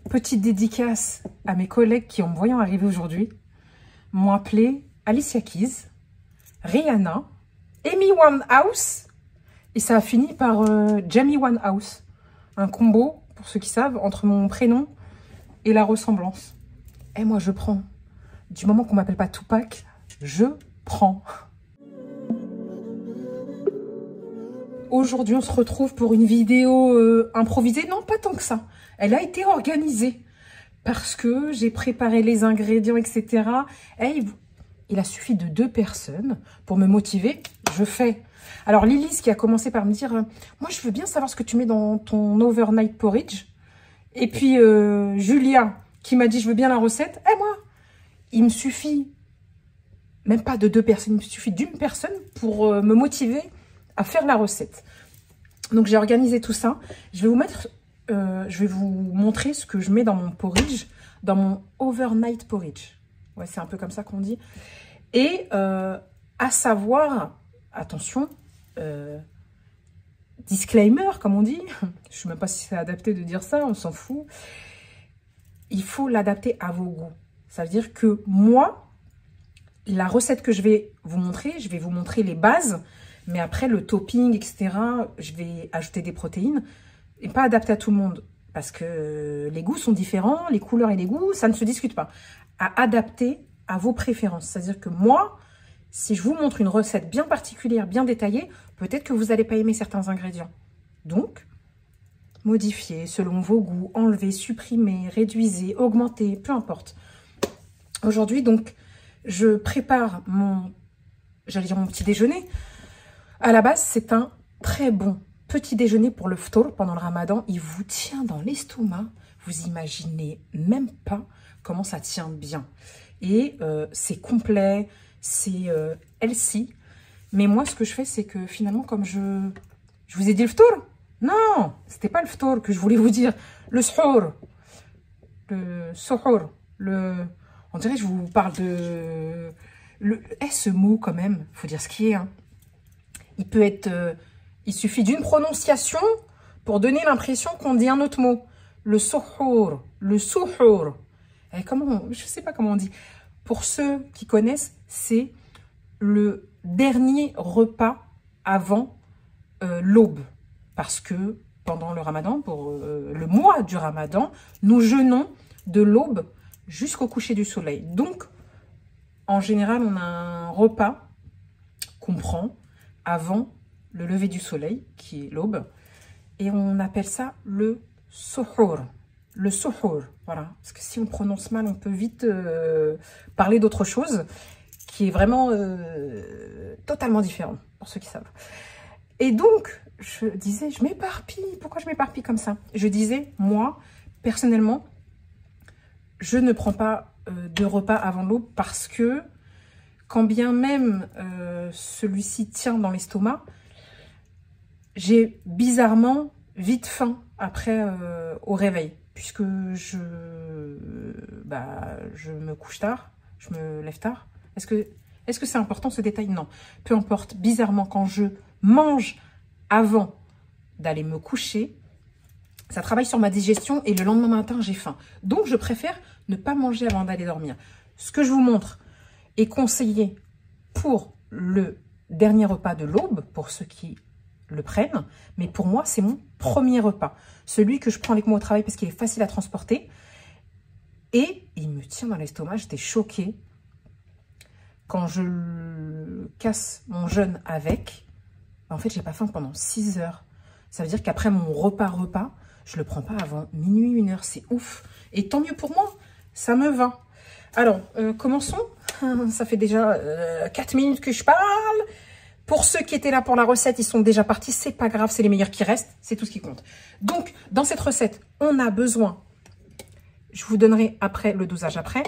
Petite dédicace à mes collègues qui, en me voyant arriver aujourd'hui, m'ont appelé Alicia Keys, Rihanna, Amy Winehouse, et ça a fini par Jamie Winehouse. Un combo, pour ceux qui savent, entre mon prénom et la ressemblance. Et moi, je prends. Du moment qu'on m'appelle pas Tupac, je prends. Aujourd'hui, on se retrouve pour une vidéo improvisée. Non, pas tant que ça. Elle a été organisée parce que j'ai préparé les ingrédients, etc. Et il a suffi de 2 personnes pour me motiver. Je fais. Alors, Lilith qui a commencé par me dire « Moi, je veux bien savoir ce que tu mets dans ton overnight porridge. » Et puis, Julia qui m'a dit « Je veux bien la recette. » Et moi, il me suffit, même pas de 2 personnes, il me suffit d'1 personne pour me motiver à faire la recette. Donc, j'ai organisé tout ça. Je vais vous montrer ce que je mets dans mon porridge, dans mon overnight porridge. Ouais, c'est un peu comme ça qu'on dit. Et à savoir, attention, disclaimer, comme on dit. Je ne sais même pas si c'est adapté de dire ça, on s'en fout. Il faut l'adapter à vos goûts. Ça veut dire que moi, la recette que je vais vous montrer les bases, mais après le topping, etc., je vais ajouter des protéines et pas adapté à tout le monde. Parce que les goûts sont différents, les couleurs et les goûts, ça ne se discute pas. À adapter à vos préférences. C'est-à-dire que moi, si je vous montre une recette bien particulière, bien détaillée, peut-être que vous n'allez pas aimer certains ingrédients. Donc, modifiez selon vos goûts, enlevez, supprimez, réduisez, augmentez, peu importe. Aujourd'hui, donc, je prépare mon petit déjeuner. À la base, c'est un très bon petit déjeuner pour le ftour pendant le ramadan. Il vous tient dans l'estomac. Vous imaginez même pas comment ça tient bien. Et c'est complet, c'est healthy. Mais moi, ce que je fais, c'est que finalement, comme je vous ai dit le ftour. Non, c'était pas le ftour que je voulais vous dire. Le suhour. Le suhour. On dirait que je vous parle de... ce mot, quand même, il faut dire ce qui est. Hein. Il peut être... il suffit d'une prononciation pour donner l'impression qu'on dit un autre mot. Le suhour. Le suhour. Je ne sais pas comment on dit. Pour ceux qui connaissent, c'est le dernier repas avant l'aube. Parce que pendant le ramadan, pour le mois du ramadan, nous jeûnons de l'aube jusqu'au coucher du soleil. Donc, en général, on a un repas qu'on prend avant le lever du soleil, qui est l'aube. Et on appelle ça le suhour. Le suhour, voilà. Parce que si on prononce mal, on peut vite parler d'autre chose qui est vraiment totalement différent, pour ceux qui savent. Et donc, je disais, je m'éparpille. Pourquoi je m'éparpille comme ça? Je disais, moi, personnellement, je ne prends pas de repas avant l'aube parce que, quand bien même celui-ci tient dans l'estomac, j'ai bizarrement vite faim après au réveil. Puisque je me couche tard, je me lève tard. Est-ce que c'est important ce détail? Non. Peu importe. Bizarrement, quand je mange avant d'aller me coucher, ça travaille sur ma digestion et le lendemain matin, j'ai faim. Donc, je préfère ne pas manger avant d'aller dormir. Ce que je vous montre est conseillé pour le dernier repas de l'aube, pour ceux qui le prennent. Mais pour moi, c'est mon premier repas. Celui que je prends avec moi au travail parce qu'il est facile à transporter. Et il me tient dans l'estomac. J'étais choquée. Quand je casse mon jeûne avec, en fait, j'ai pas faim pendant 6 heures. Ça veut dire qu'après mon repas, je le prends pas avant minuit, 1 heure. C'est ouf. Et tant mieux pour moi. Ça me va. Alors, commençons. Ça fait déjà 4 minutes que je parle. Pour ceux qui étaient là pour la recette, ils sont déjà partis. C'est pas grave, c'est les meilleurs qui restent. C'est tout ce qui compte. Donc, dans cette recette, on a besoin, je vous donnerai après le dosage après,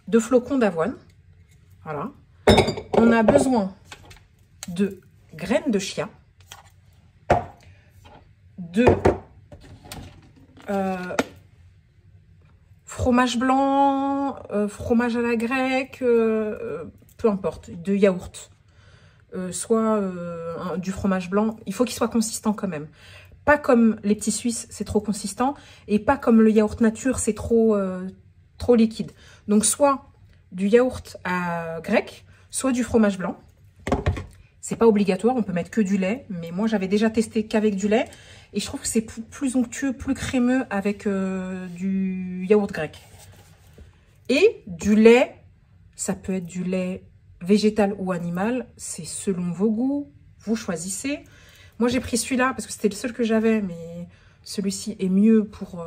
de flocons d'avoine. Voilà. On a besoin de graines de chia, de fromage blanc, fromage à la grecque, peu importe, de yaourt. Soit du fromage blanc, il faut qu'il soit consistant quand même. Pas comme les petits Suisses, c'est trop consistant. Et pas comme le yaourt nature, c'est trop, trop liquide. Donc, soit du yaourt grec, soit du fromage blanc. C'est pas obligatoire, on peut mettre que du lait. Mais moi, j'avais déjà testé qu'avec du lait. Et je trouve que c'est plus onctueux, plus crémeux avec du yaourt grec. Et du lait, ça peut être du lait végétal ou animal. C'est selon vos goûts, vous choisissez. Moi, j'ai pris celui-là parce que c'était le seul que j'avais. Mais celui-ci est mieux pour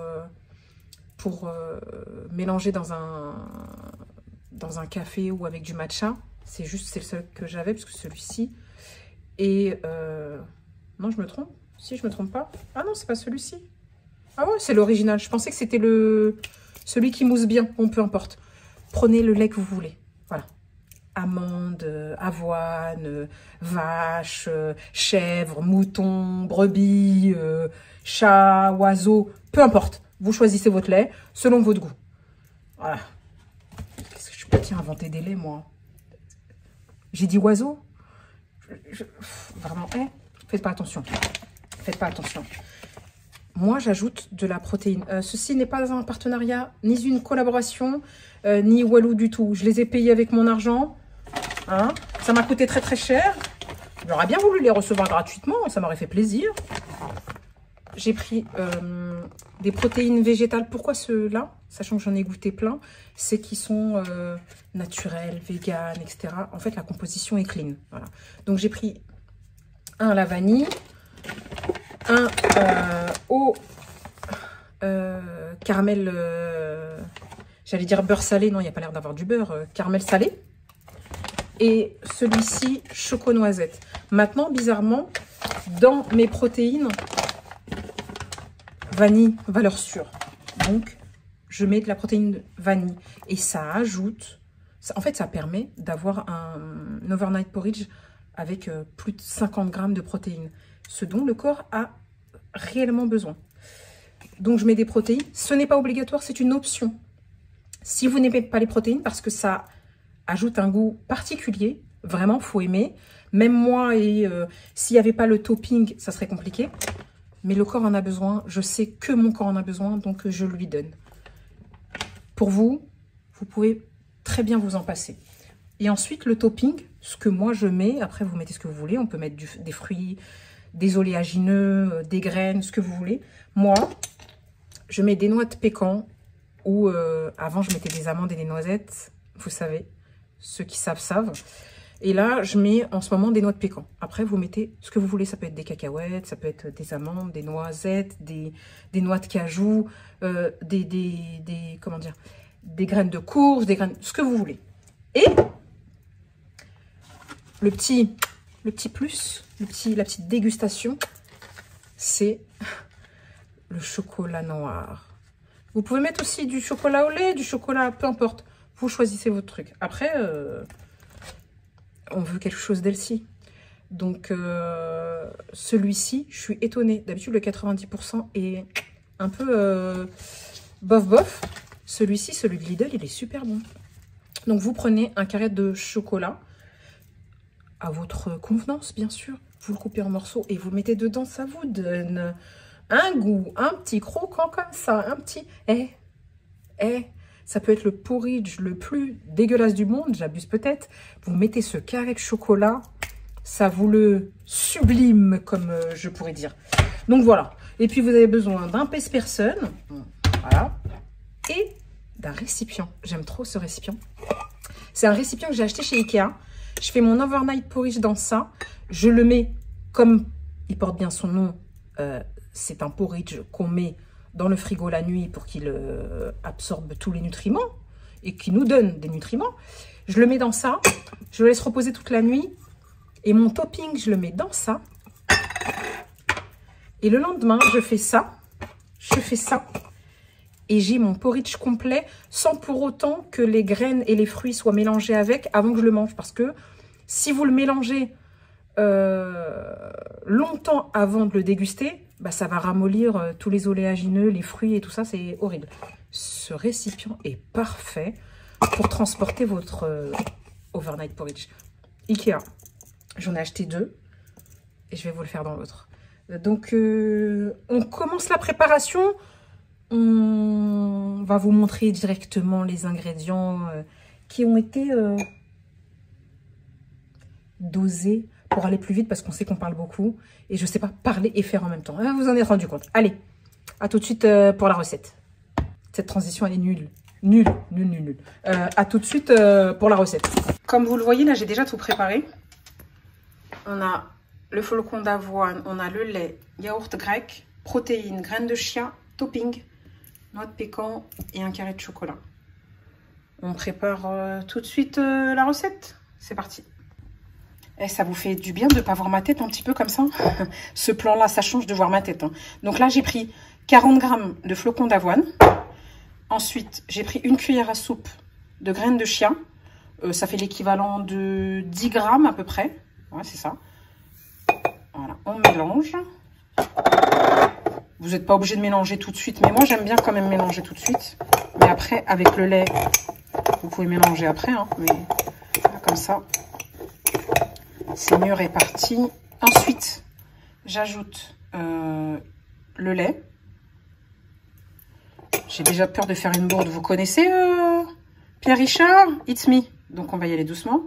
mélanger dans un café ou avec du matcha. C'est le seul que j'avais parce que celui-ci... Et non, je me trompe. Si, je me trompe pas. Ah non, c'est pas celui-ci. Ah ouais, c'est l'original. Je pensais que c'était celui qui mousse bien. Bon, peu importe. Prenez le lait que vous voulez. Voilà. Amandes, avoine, vache, chèvre, mouton, brebis, chat, oiseau. Peu importe. Vous choisissez votre lait selon votre goût. Voilà. Qu'est-ce que je peux inventer des laits, moi? J'ai dit oiseau? Vraiment, faites pas attention. Faites pas attention. Moi, j'ajoute de la protéine. Ceci n'est pas un partenariat, ni une collaboration, ni Walou du tout. Je les ai payés avec mon argent. Hein. Ça m'a coûté très très cher. J'aurais bien voulu les recevoir gratuitement. Ça m'aurait fait plaisir. J'ai pris des protéines végétales. Pourquoi ceux-là? Sachant que j'en ai goûté plein. C'est qu'ils sont naturels, vegan, etc. En fait, la composition est clean. Voilà. Donc, j'ai pris un à la vanille, un au caramel, j'allais dire beurre salé. Non, il n'y a pas l'air d'avoir du beurre. Caramel salé. Et celui-ci, choco noisette. Maintenant, bizarrement, dans mes protéines, vanille, valeur sûre. Donc, je mets de la protéine vanille. Et ça ajoute... En fait, ça permet d'avoir un overnight porridge avec plus de 50 grammes de protéines. Ce dont le corps a réellement besoin. Donc, je mets des protéines. Ce n'est pas obligatoire, c'est une option. Si vous n'aimez pas les protéines, parce que ça ajoute un goût particulier, vraiment, il faut aimer. Même moi, et s'il n'y avait pas le topping, ça serait compliqué. Mais le corps en a besoin. Je sais que mon corps en a besoin, donc je lui donne. Pour vous, vous pouvez très bien vous en passer. Et ensuite, le topping, ce que moi je mets, après vous mettez ce que vous voulez. On peut mettre des fruits, des oléagineux, des graines, ce que vous voulez. Moi, je mets des noix de pécan ou avant je mettais des amandes et des noisettes. Vous savez, ceux qui savent, savent. Et là, je mets en ce moment des noix de pécan. Après, vous mettez ce que vous voulez. Ça peut être des cacahuètes, ça peut être des amandes, des noisettes, des noix de cajou, comment dire, des graines de courge, des graines, ce que vous voulez. Et le petit plus, la petite dégustation, c'est le chocolat noir. Vous pouvez mettre aussi du chocolat au lait, du chocolat, peu importe. Vous choisissez votre truc. Après... on veut quelque chose d'healthy. Donc, celui-ci, je suis étonnée. D'habitude, le 90% est un peu bof. Celui-ci, celui de Lidl, il est super bon. Donc, vous prenez un carré de chocolat à votre convenance, bien sûr. Vous le coupez en morceaux et vous le mettez dedans. Ça vous donne un goût, un petit croquant comme ça. Un petit... Ça peut être le porridge le plus dégueulasse du monde, j'abuse peut-être. Vous mettez ce carré de chocolat, ça vous le sublime, comme je pourrais dire. Donc voilà. Et puis vous avez besoin d'un pèse-personne, voilà, et d'un récipient. J'aime trop ce récipient. C'est un récipient que j'ai acheté chez Ikea. Je fais mon overnight porridge dans ça. Je le mets comme il porte bien son nom. C'est un porridge qu'on met dans le frigo la nuit pour qu'il absorbe tous les nutriments et qu'il nous donne des nutriments. Je le mets dans ça, je le laisse reposer toute la nuit et mon topping, je le mets dans ça. Et le lendemain, je fais ça et j'ai mon porridge complet sans pour autant que les graines et les fruits soient mélangés avec avant que je le mange. Parce que si vous le mélangez longtemps avant de le déguster, bah, ça va ramollir tous les oléagineux, les fruits et tout ça, c'est horrible. Ce récipient est parfait pour transporter votre overnight porridge. Ikea, j'en ai acheté 2 et je vais vous le faire dans l'autre. Donc, on commence la préparation. On va vous montrer directement les ingrédients qui ont été dosés pour aller plus vite parce qu'on sait qu'on parle beaucoup. Et je ne sais pas parler et faire en même temps. Vous en êtes rendu compte. Allez, à tout de suite pour la recette. Cette transition, elle est nulle. Nulle, nulle, nulle, nulle. À tout de suite pour la recette. Comme vous le voyez, là, j'ai déjà tout préparé. On a le flocon d'avoine, on a le lait, yaourt grec, protéines, graines de chia, topping, noix de pécan et un carré de chocolat. On prépare tout de suite la recette. C'est parti. Et ça vous fait du bien de ne pas voir ma tête un petit peu comme ça. Ce plan-là, ça change de voir ma tête. Hein. Donc là, j'ai pris 40 g de flocons d'avoine. Ensuite, j'ai pris une cuillère à soupe de graines de chia. Ça fait l'équivalent de 10 g à peu près. Ouais, c'est ça. Voilà, on mélange. Vous n'êtes pas obligé de mélanger tout de suite, mais moi j'aime bien quand même mélanger tout de suite. Mais après, avec le lait, vous pouvez mélanger après, hein, mais comme ça, c'est mieux réparti. Ensuite, j'ajoute le lait. J'ai déjà peur de faire une bourde. Vous connaissez Pierre Richard? It's me. Donc on va y aller doucement.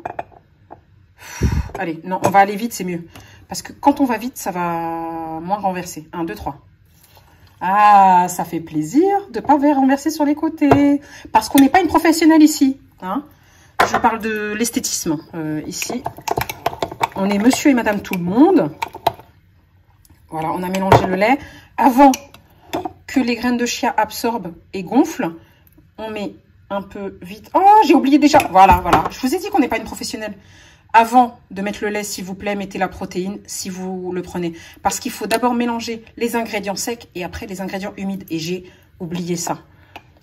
Allez, non, on va aller vite, c'est mieux. Parce que quand on va vite, ça va moins renverser. 1, 2, 3. Ah, ça fait plaisir de ne pas renverser sur les côtés. Parce qu'on n'est pas une professionnelle ici. Hein. Je parle de l'esthétisme ici. On est monsieur et madame tout le monde. Voilà, on a mélangé le lait. Avant que les graines de chia absorbent et gonflent, on met un peu vite. Oh, j'ai oublié déjà. Voilà, voilà. Je vous ai dit qu'on n'est pas une professionnelle. Avant de mettre le lait, s'il vous plaît, mettez la protéine si vous le prenez. Parce qu'il faut d'abord mélanger les ingrédients secs et après les ingrédients humides. Et j'ai oublié ça.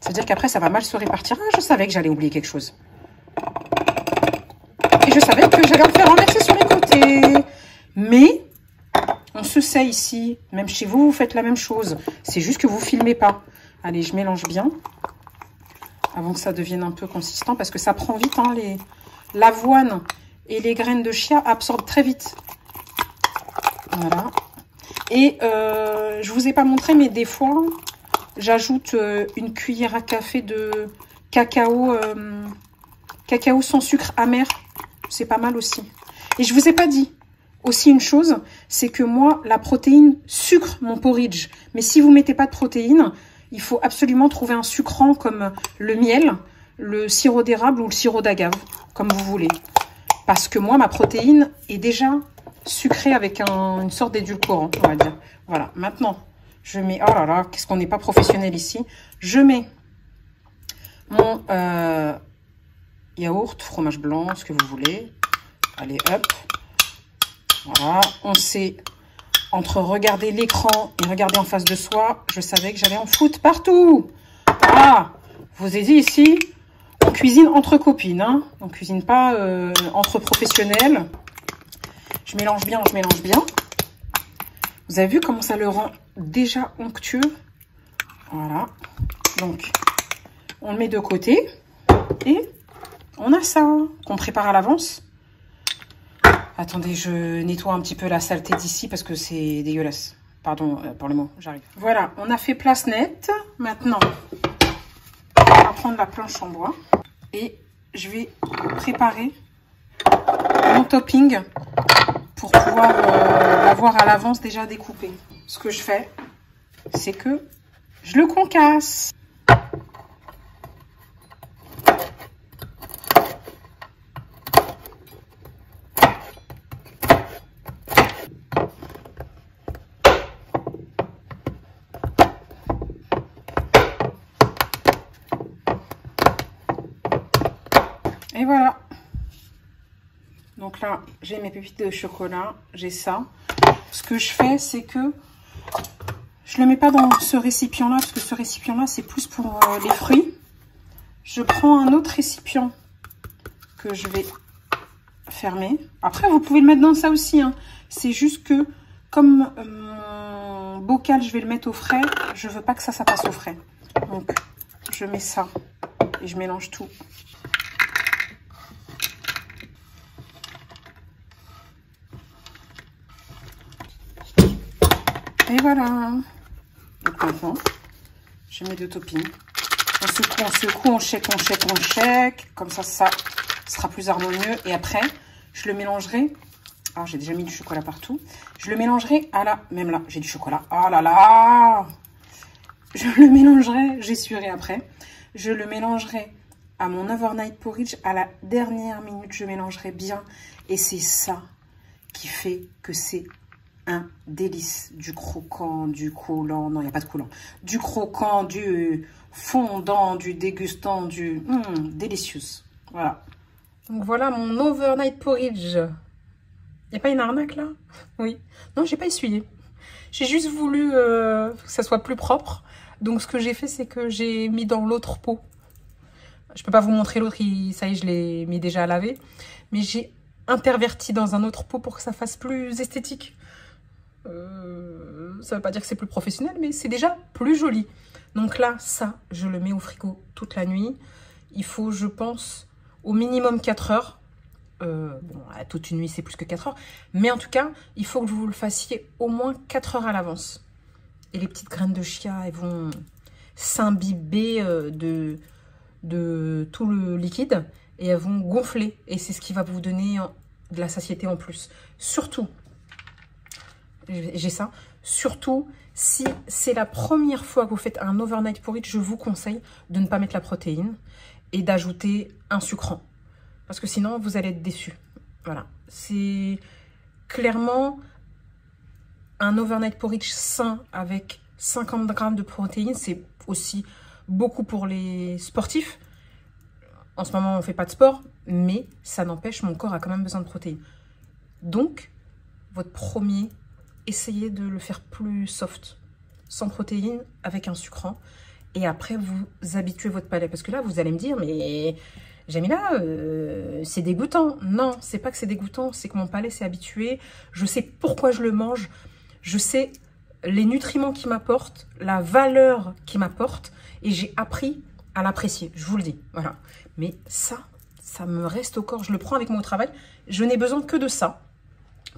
C'est-à-dire qu'après, ça va mal se répartir. Ah, je savais que j'allais oublier quelque chose. Et je savais que j'allais en faire renverser sur les côtés. Mais on se sait ici. Même chez vous, vous faites la même chose. C'est juste que vous ne filmez pas. Allez, je mélange bien. Avant que ça devienne un peu consistant. Parce que ça prend vite, hein, l'avoine. Et les graines de chia absorbent très vite. Voilà. Et je vous ai pas montré, mais des fois, j'ajoute une cuillère à café de cacao, cacao sans sucre amer. C'est pas mal aussi. Et je vous ai pas dit aussi une chose, c'est que moi, la protéine sucre mon porridge. Mais si vous mettez pas de protéine, il faut absolument trouver un sucrant comme le miel, le sirop d'érable ou le sirop d'agave, comme vous voulez. Parce que moi, ma protéine est déjà sucrée avec une sorte d'édulcorant, on va dire. Voilà, maintenant, je mets... Oh là là, qu'est-ce qu'on n'est pas professionnel ici. Je mets mon yaourt, fromage blanc, ce que vous voulez. Allez, hop. Voilà, on sait, entre regarder l'écran et regarder en face de soi, je savais que j'allais en foutre partout. Ah, je vous ai dit ici... On cuisine entre copines, hein. On cuisine pas entre professionnels. Je mélange bien, je mélange bien. Vous avez vu comment ça le rend déjà onctueux? Voilà. Donc, on le met de côté. Et on a ça qu'on prépare à l'avance. Attendez, je nettoie un petit peu la saleté d'ici parce que c'est dégueulasse. Pardon pour le mot, j'arrive. Voilà, on a fait place nette. Maintenant, on va prendre la planche en bois. Et je vais préparer mon topping pour pouvoir l'avoir à l'avance déjà découpé. Ce que je fais, c'est que je le concasse. Et voilà. Donc là, j'ai mes pépites de chocolat, j'ai ça. Ce que je fais, c'est que je le mets pas dans ce récipient-là, parce que ce récipient-là, c'est plus pour les fruits. Je prends un autre récipient que je vais fermer. Après, vous pouvez le mettre dans ça aussi, hein. C'est juste que, comme mon bocal, je vais le mettre au frais, je veux pas que ça passe au frais. Donc, je mets ça et je mélange tout. Et voilà. Donc maintenant, je mets le topping. On secoue, on shake. Comme ça, ça sera plus harmonieux. Et après, je le mélangerai. Ah, j'ai déjà mis du chocolat partout. Je le mélangerai à la... Même là, j'ai du chocolat. Oh là là! Je le mélangerai, j'essuierai après. Je le mélangerai à mon overnight porridge. À la dernière minute, je mélangerai bien. Et c'est ça qui fait que c'est un délice. Du croquant, du coulant. Non, il n'y a pas de coulant. Du croquant, du fondant, du dégustant, du... Delicious. Voilà. Donc voilà mon overnight porridge. Il n'y a pas une arnaque là? Oui. Non, j'ai pas essuyé. J'ai juste voulu que ça soit plus propre. Donc ce que j'ai fait, c'est que j'ai mis dans l'autre pot. Je peux pas vous montrer l'autre, ça y est, je l'ai mis déjà à laver. Mais j'ai interverti dans un autre pot pour que ça fasse plus esthétique. Ça veut pas dire que c'est plus professionnel, mais c'est déjà plus joli. Donc là, ça, je le mets au frigo toute la nuit. Il faut, je pense, au minimum 4 heures. Bon, toute une nuit, c'est plus que 4 heures. Mais en tout cas, il faut que vous le fassiez au moins 4 heures à l'avance. Et les petites graines de chia, elles vont s'imbiber de tout le liquide. Et elles vont gonfler. Et c'est ce qui va vous donner de la satiété en plus. Surtout, j'ai ça. Surtout, si c'est la première fois que vous faites un overnight porridge, je vous conseille de ne pas mettre la protéine et d'ajouter un sucrant. Parce que sinon, vous allez être déçus. Voilà. C'est clairement un overnight porridge sain avec 50 grammes de protéines. C'est aussi beaucoup pour les sportifs. En ce moment, on ne fait pas de sport, mais ça n'empêche, mon corps a quand même besoin de protéines. Donc, votre premier, essayez de le faire plus soft, sans protéines, avec un sucrant. Et après, vous habituez votre palais. Parce que là, vous allez me dire, mais Jamila, c'est dégoûtant. Non, c'est pas que c'est dégoûtant, c'est que mon palais s'est habitué. Je sais pourquoi je le mange. Je sais les nutriments qu'il m'apporte, la valeur qu'il m'apporte. Et j'ai appris à l'apprécier, je vous le dis. Voilà. Mais ça me reste au corps. Je le prends avec moi au travail. Je n'ai besoin que de ça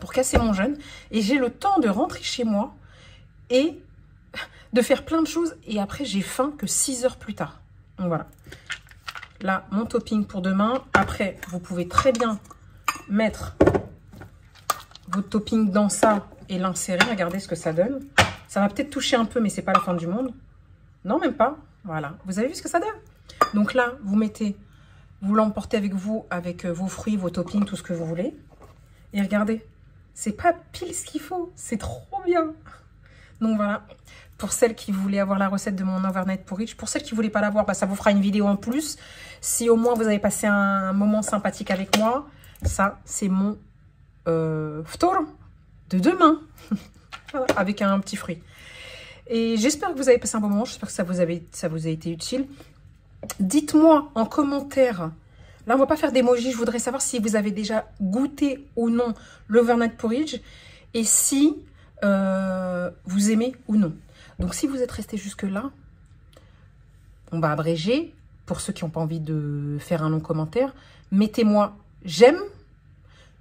pour casser mon jeûne. Et j'ai le temps de rentrer chez moi et de faire plein de choses. Et après, j'ai faim que 6 heures plus tard. Donc voilà. Là, mon topping pour demain. Après, vous pouvez très bien mettre votre topping dans ça et l'insérer. Regardez ce que ça donne. Ça va peut-être toucher un peu, mais c'est pas la fin du monde. Non, même pas. Voilà. Vous avez vu ce que ça donne? Donc là, vous mettez, vous l'emportez avec vous, avec vos fruits, vos toppings, tout ce que vous voulez. Et regardez, c'est pas pile ce qu'il faut. C'est trop bien. Donc voilà. Pour celles qui voulaient avoir la recette de mon overnight porridge, pour celles qui ne voulaient pas l'avoir, bah, ça vous fera une vidéo en plus. Si au moins vous avez passé un moment sympathique avec moi, ça c'est mon ftour de demain. Voilà, avec un petit fruit. Et j'espère que vous avez passé un bon moment, j'espère que ça vous a été utile. Dites-moi en commentaire, là on ne va pas faire d'emoji, je voudrais savoir si vous avez déjà goûté ou non l'overnight porridge et si vous aimez ou non. Donc, si vous êtes resté jusque-là, on va abréger. Pour ceux qui n'ont pas envie de faire un long commentaire, mettez-moi « j'aime »,«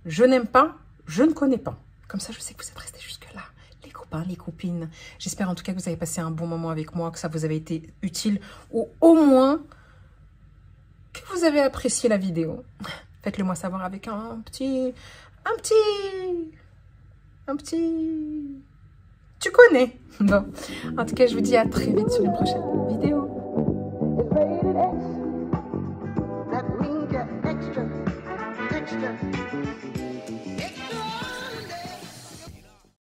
je n'aime pas »,« je ne connais pas ». Comme ça, je sais que vous êtes restés jusque-là, les copains, les copines. J'espère en tout cas que vous avez passé un bon moment avec moi, que ça vous avait été utile, ou au moins que vous avez apprécié la vidéo. Faites-le moi savoir avec un petit... Tu connais. Bon, en tout cas, je vous dis à très vite sur une prochaine vidéo. That means you're extra.